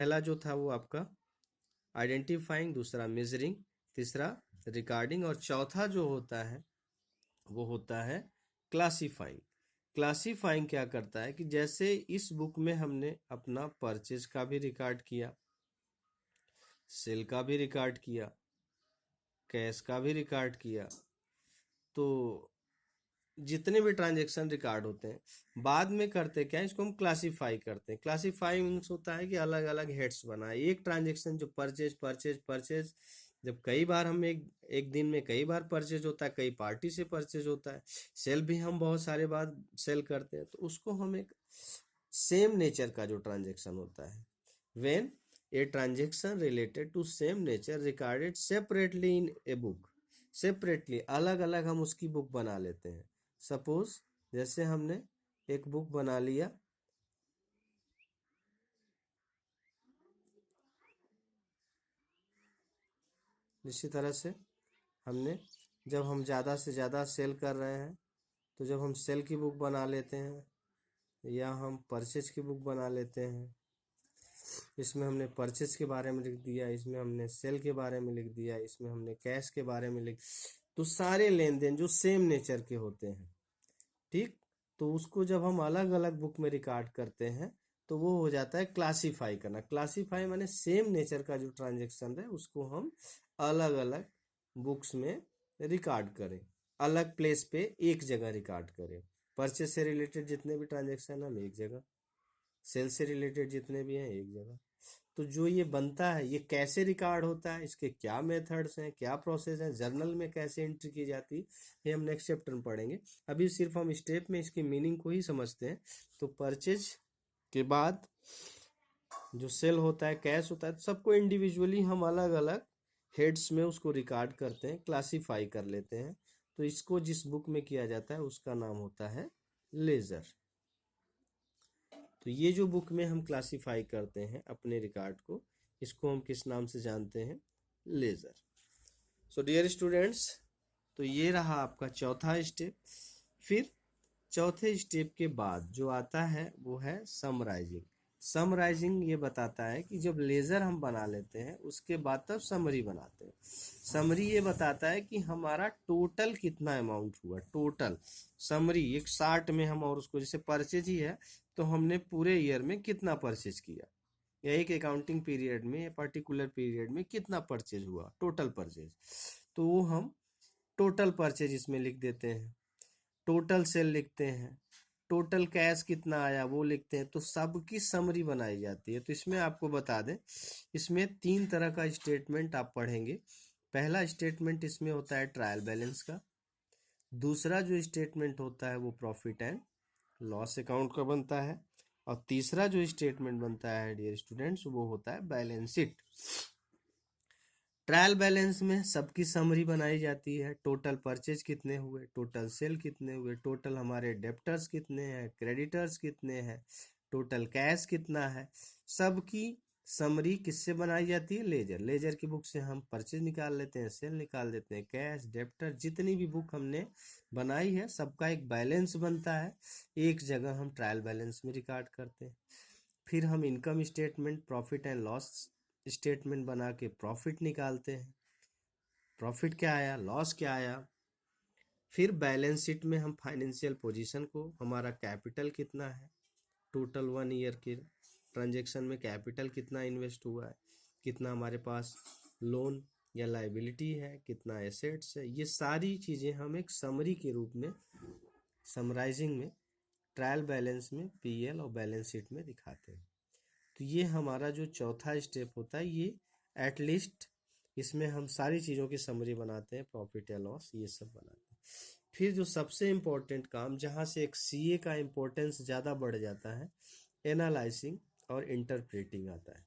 पहला जो था वो आपका आइडेंटिफाइंग, दूसरा मेजरिंग, तीसरा रिकॉर्डिंग, और चौथा जो होता है वो होता है क्लासीफाइंग। क्लासीफाइंग क्या करता है कि जैसे इस बुक में हमने अपना परचेज का भी रिकॉर्ड किया, सेल का भी रिकॉर्ड किया, कैश का भी रिकॉर्ड किया, तो जितने भी ट्रांजैक्शन रिकॉर्ड होते हैं बाद में करते क्या है, इसको हम क्लासीफाई करते हैं। क्लासीफाई मीन्स होता है कि अलग अलग हेड्स बनाए। एक ट्रांजैक्शन जो परचेज परचेज परचेज, जब कई बार हम एक एक दिन में कई बार परचेज होता है, कई पार्टी से परचेज होता है, सेल भी हम बहुत सारे बार सेल करते हैं, तो उसको हम एक सेम नेचर का जो ट्रांजैक्शन होता है, when a transaction related to same nature recorded separately in a book, separately अलग अलग हम उसकी बुक बना लेते हैं। सपोज जैसे हमने एक बुक बना लिया, इसी तरह से हमने जब हम ज़्यादा से ज़्यादा सेल कर रहे हैं तो जब हम सेल की बुक बना लेते हैं या हम परचेज की बुक बना लेते हैं, इसमें हमने परचेज के बारे में लिख दिया, इसमें हमने सेल के बारे में लिख दिया, इसमें हमने कैश के बारे में लिख, तो सारे लेन देन जो सेम नेचर के होते हैं, ठीक, तो उसको जब हम अलग अलग बुक में रिकॉर्ड करते हैं तो वो हो जाता है क्लासीफाई करना। क्लासीफाई माने सेम नेचर का जो ट्रांजैक्शन है उसको हम अलग अलग बुक्स में रिकॉर्ड करें, अलग प्लेस पे एक जगह रिकॉर्ड करें। परचेज से रिलेटेड जितने भी ट्रांजैक्शन हम एक जगह, सेल से रिलेटेड जितने भी हैं एक जगह। तो जो ये बनता है ये कैसे रिकॉर्ड होता है, इसके क्या मेथड्स हैं, क्या प्रोसेस है, जर्नल में कैसे एंट्री की जाती है, ये हम नेक्स्ट चैप्टर में पढ़ेंगे। अभी सिर्फ हम स्टेप में इसकी मीनिंग को ही समझते हैं। तो परचेज के बाद जो सेल होता है, कैश होता है, तो सबको इंडिविजुअली हम अलग अलग हेड्स में उसको रिकॉर्ड करते हैं, क्लासीफाई कर लेते हैं। तो इसको जिस बुक में किया जाता है उसका नाम होता है लेजर। तो ये जो बुक में हम क्लासीफाई करते हैं अपने रिकॉर्ड को, इसको हम किस नाम से जानते हैं, लेजर। सो डियर स्टूडेंट्स, तो ये रहा आपका चौथा स्टेप। फिर चौथे स्टेप के बाद जो आता है वो है समराइजिंग। समराइजिंग ये बताता है कि जब लेजर हम बना लेते हैं उसके बाद तब समरी बनाते हैं। समरी ये बताता है कि हमारा टोटल कितना अमाउंट हुआ, टोटल। समरी एक शार्ट में हम, और उसको जैसे परचेज ही है तो हमने पूरे ईयर में कितना परचेज किया, या एक अकाउंटिंग पीरियड में पर्टिकुलर पीरियड में कितना परचेज हुआ, टोटल परचेज, तो वो हम टोटल परचेज इसमें लिख देते हैं। टोटल सेल लिखते हैं, टोटल कैश कितना आया वो लिखते हैं। तो सबकी समरी बनाई जाती है। तो इसमें आपको बता दें, इसमें 3 तरह का स्टेटमेंट आप पढ़ेंगे। पहला स्टेटमेंट इसमें होता है ट्रायल बैलेंस का, दूसरा जो स्टेटमेंट होता है वो प्रॉफिट एंड लॉस अकाउंट का बनता है, और तीसरा जो स्टेटमेंट बनता है डियर स्टूडेंट्स वो होता है बैलेंस शीट। ट्रायल बैलेंस में सबकी समरी बनाई जाती है, टोटल परचेज कितने हुए, टोटल सेल कितने हुए, टोटल हमारे डेप्टर्स कितने हैं, क्रेडिटर्स कितने हैं, टोटल कैश कितना है, सबकी समरी किससे बनाई जाती है, लेजर। लेजर की बुक से हम परचेज निकाल लेते हैं, सेल निकाल देते हैं, कैश, डेप्टर, जितनी भी बुक हमने बनाई है सबका एक बैलेंस बनता है, एक जगह हम ट्रायल बैलेंस में रिकॉर्ड करते हैं। फिर हम income statement, profit and loss statement बना के प्रॉफिट निकालते हैं, प्रॉफिट क्या आया, लॉस क्या आया। फिर बैलेंस शीट में हम फाइनेंशियल पोजीशन को, हमारा कैपिटल कितना है, टोटल 1 ईयर के ट्रांजैक्शन में कैपिटल कितना इन्वेस्ट हुआ है, कितना हमारे पास लोन या लाइबिलिटी है, कितना एसेट्स है, ये सारी चीज़ें हम एक समरी के रूप में, समराइजिंग में, ट्रायल बैलेंस में, पीएल और बैलेंस शीट में दिखाते हैं। तो ये हमारा जो चौथा स्टेप होता है, ये एटलीस्ट इसमें हम सारी चीज़ों की समरी बनाते हैं, प्रॉफिट या लॉस ये सब बनाते हैं। फिर जो सबसे इम्पोर्टेंट काम, जहाँ से एक सीए का इम्पोर्टेंस ज़्यादा बढ़ जाता है, एनालाइसिंग और इंटरप्रेटिंग आता है।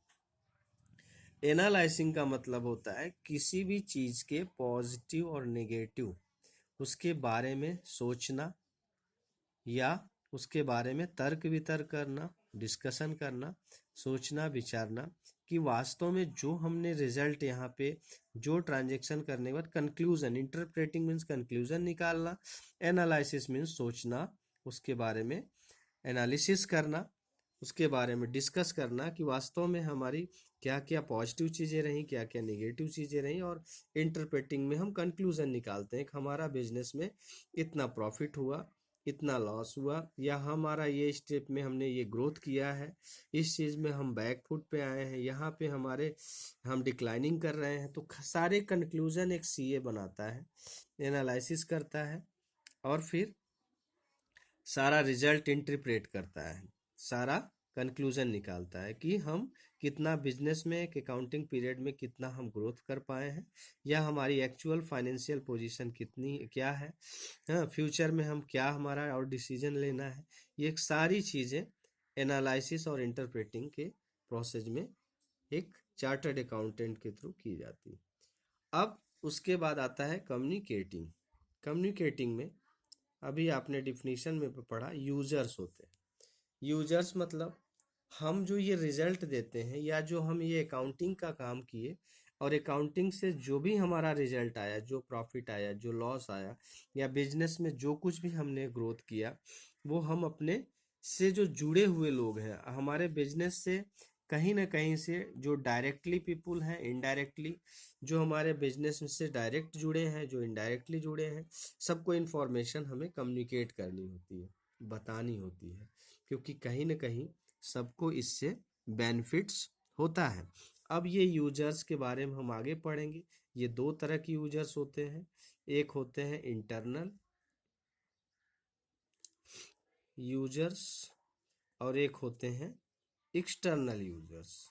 एनालाइसिंग का मतलब होता है किसी भी चीज़ के पॉजिटिव और नेगेटिव उसके बारे में सोचना, या उसके बारे में तर्क वितर्क करना, डिस्कशन करना, सोचना विचारना कि वास्तव में जो हमने रिजल्ट यहाँ पे जो ट्रांजैक्शन करने के बाद कंक्लूजन, इंटरप्रेटिंग मीन्स कंक्लूजन निकालना, एनालिसिस मीन्स सोचना, उसके बारे में एनालिसिस करना, उसके बारे में डिस्कस करना कि वास्तव में हमारी क्या क्या पॉजिटिव चीज़ें रहीं, क्या क्या नेगेटिव चीज़ें रहीं, और इंटरप्रेटिंग में हम कंक्लूजन निकालते हैं कि हमारा बिजनेस में इतना प्रॉफिट हुआ, इतना लॉस हुआ, या हमारा ये स्टेप में हमने ये ग्रोथ किया है, इस चीज़ में हम बैक फुट पे आए हैं, यहाँ पे हमारे हम डिक्लाइनिंग कर रहे हैं। तो सारे कंक्लूजन एक सीए बनाता है, एनालिसिस करता है, और फिर सारा रिजल्ट इंटरप्रेट करता है, सारा कंक्लूजन निकालता है कि हम कितना बिजनेस में एक अकाउंटिंग पीरियड में कितना हम ग्रोथ कर पाए हैं, या हमारी एक्चुअल फाइनेंशियल पोजीशन कितनी क्या है, हाँ, फ्यूचर में हम क्या हमारा और डिसीजन लेना है। ये एक सारी चीज़ें एनालिसिस और इंटरप्रेटिंग के प्रोसेस में एक चार्टर्ड अकाउंटेंट के थ्रू की जाती है। अब उसके बाद आता है कम्युनिकेटिंग। कम्युनिकेटिंग में अभी आपने डिफिनीशन में पढ़ा, यूजर्स होते हैं। यूजर्स मतलब हम जो ये रिजल्ट देते हैं, या जो हम ये अकाउंटिंग का काम किए, और अकाउंटिंग से जो भी हमारा रिजल्ट आया, जो प्रॉफिट आया, जो लॉस आया, या बिजनेस में जो कुछ भी हमने ग्रोथ किया, वो हम अपने से जो जुड़े हुए लोग हैं, हमारे बिजनेस से कहीं ना कहीं से जो डायरेक्टली पीपुल हैं, इनडायरेक्टली जो हमारे बिजनेस से डायरेक्ट जुड़े हैं, जो इनडायरेक्टली जुड़े हैं, सबको इन्फॉर्मेशन हमें कम्युनिकेट करनी होती है, बतानी होती है, क्योंकि कहीं ना कहीं सबको इससे बेनिफिट्स होता है। अब ये यूजर्स के बारे में हम आगे पढ़ेंगे। ये दो तरह के यूजर्स होते हैं, एक होते हैं इंटरनल यूजर्स, और एक होते हैं एक्सटर्नल यूजर्स।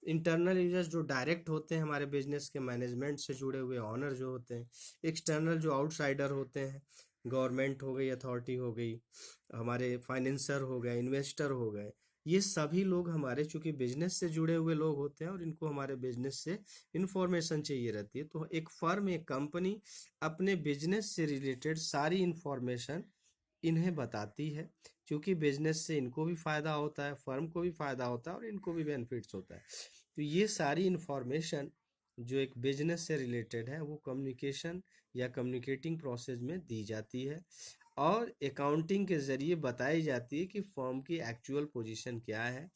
इंटरनल यूजर्स जो डायरेक्ट होते हैं हमारे बिजनेस के मैनेजमेंट से जुड़े हुए ऑनर जो होते हैं। एक्सटर्नल जो आउटसाइडर होते हैं, गवर्नमेंट हो गई, अथॉरिटी हो गई, हमारे फाइनेंसर हो गए, इन्वेस्टर हो गए, ये सभी लोग हमारे चूंकि बिजनेस से जुड़े हुए लोग होते हैं, और इनको हमारे बिजनेस से इंफॉर्मेशन चाहिए रहती है। तो एक फर्म, एक कंपनी अपने बिजनेस से रिलेटेड सारी इंफॉर्मेशन इन्हें बताती है, क्योंकि बिजनेस से इनको भी फायदा होता है, फर्म को भी फायदा होता है, और इनको भी बेनिफिट्स होता है। तो ये सारी इंफॉर्मेशन जो एक बिजनेस से रिलेटेड है, वो कम्युनिकेशन या कम्युनिकेटिंग प्रोसेस में दी जाती है, और अकाउंटिंग के जरिए बताई जाती है कि फर्म की एक्चुअल पोजीशन क्या है,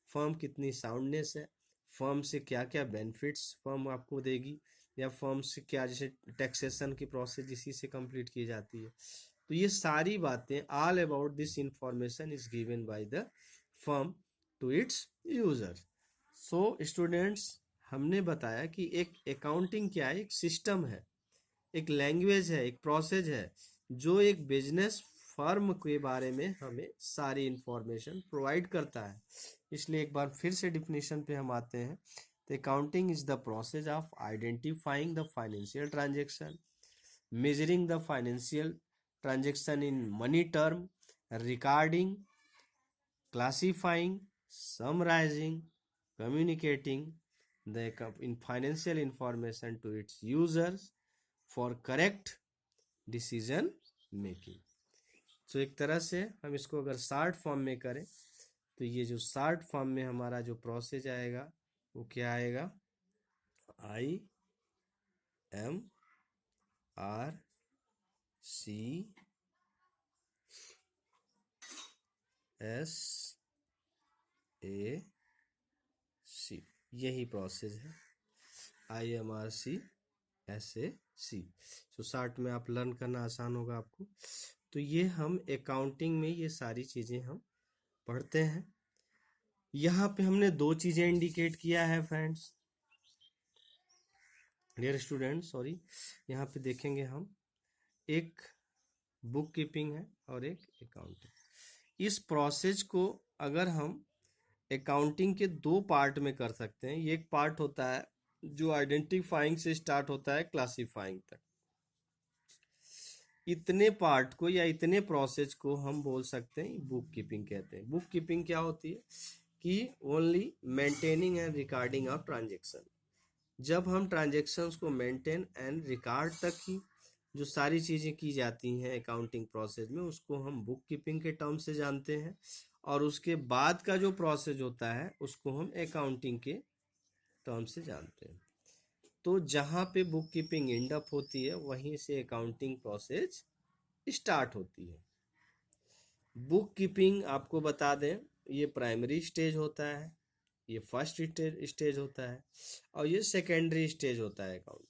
फर्म कितनी साउंडनेस है, फर्म से क्या क्या बेनिफिट्स फर्म आपको देगी, या फर्म से क्या, जैसे टैक्सेशन की प्रोसेस इसी से कंप्लीट की जाती है। तो ये सारी बातें, all about this information is given by the firm to its user. So students, हमने बताया कि एक अकाउंटिंग क्या है, एक सिस्टम है, एक लैंग्वेज है, एक प्रोसेस है, जो एक बिजनेस फर्म के बारे में हमें सारी इंफॉर्मेशन प्रोवाइड करता है। इसलिए एक बार फिर से डिफिनीशन पे हम आते हैं। तो accounting is the process of identifying the financial transaction, measuring the financial transaction in money term, recording, classifying, summarizing, communicating the in financial information to its users for correct decision making। तो एक तरह से हम इसको अगर short form में करें, तो ये जो शार्ट फॉर्म में हमारा जो प्रोसेस आएगा, वो क्या आएगा, IMRCSAC, यही प्रोसेस है, IMRCSAC। तो शार्ट में आप लर्न करना आसान होगा आपको। तो ये हम अकाउंटिंग में ये सारी चीजें हम पढ़ते हैं। यहाँ पे हमने दो चीजें इंडिकेट किया है फ्रेंड्स, डियर स्टूडेंट, सॉरी, यहाँ पे देखेंगे हम, एक बुक कीपिंग है और एक अकाउंटिंग। इस प्रोसेस को अगर हम अकाउंटिंग के दो पार्ट में कर सकते हैं। ये एक पार्ट होता है जो आइडेंटिफाइंग से स्टार्ट होता है क्लासिफाइंग तक। इतने पार्ट को या इतने प्रोसेस को हम बोल सकते हैं बुक कीपिंग कहते हैं। बुक कीपिंग क्या होती है कि only maintaining and recording of transaction. जब हम ट्रांजेक्शन्स को मेंटेन एंड रिकॉर्ड तक ही जो सारी चीज़ें की जाती हैं अकाउंटिंग प्रोसेस में, उसको हम बुक कीपिंग के टर्म से जानते हैं, और उसके बाद का जो प्रोसेस होता है उसको हम अकाउंटिंग के टर्म से जानते हैं। तो जहाँ पे बुक कीपिंग एंड अप होती है, वहीं से अकाउंटिंग प्रोसेस स्टार्ट होती है। बुक कीपिंग आपको बता दें, ये प्राइमरी स्टेज होता है, ये फर्स्ट स्टेज होता है, और ये सेकेंडरी स्टेज होता है अकाउंटिंग।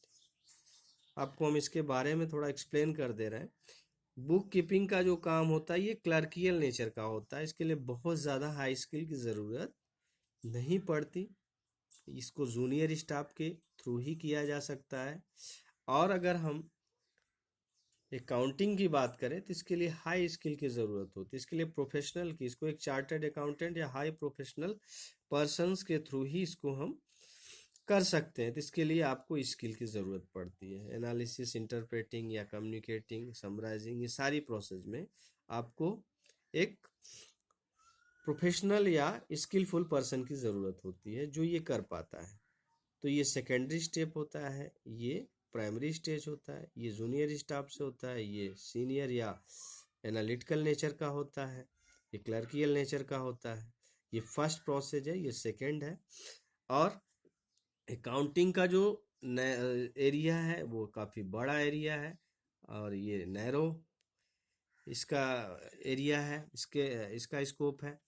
आपको हम इसके बारे में थोड़ा एक्सप्लेन कर दे रहे हैं। बुक कीपिंग का जो काम होता है ये क्लर्कियल नेचर का होता है। इसके लिए बहुत ज़्यादा हाई स्किल की ज़रूरत नहीं पड़ती। इसको जूनियर स्टाफ के थ्रू ही किया जा सकता है। और अगर हम अकाउंटिंग की बात करें तो इसके लिए हाई स्किल की ज़रूरत होती है। इसके लिए प्रोफेशनल की, इसको एक चार्टर्ड अकाउंटेंट या हाई प्रोफेशनल पर्सन्स के थ्रू ही इसको हम कर सकते हैं। तो इसके लिए आपको स्किल की ज़रूरत पड़ती है। एनालिसिस, इंटरप्रेटिंग या कम्युनिकेटिंग, समराइजिंग, ये सारी प्रोसेस में आपको एक प्रोफेशनल या स्किलफुल पर्सन की ज़रूरत होती है जो ये कर पाता है। तो ये सेकेंडरी स्टेप होता है, ये प्राइमरी स्टेज होता है, ये जूनियर स्टाफ से होता है, ये सीनियर या एनालिटिकल नेचर का होता है, ये क्लर्कियल नेचर का होता है, ये फर्स्ट प्रोसेस है, ये सेकंड है। और अकाउंटिंग का जो एरिया है वो काफ़ी बड़ा एरिया है, और ये नैरो इसका एरिया है, इसका स्कोप है।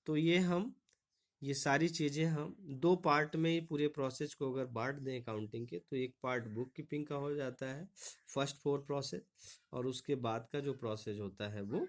तो ये सारी चीज़ें हम दो पार्ट में ही पूरे प्रोसेस को अगर बांट दें अकाउंटिंग के, तो एक पार्ट बुक कीपिंग का हो जाता है, फर्स्ट 4 प्रोसेस, और उसके बाद का जो प्रोसेस होता है वो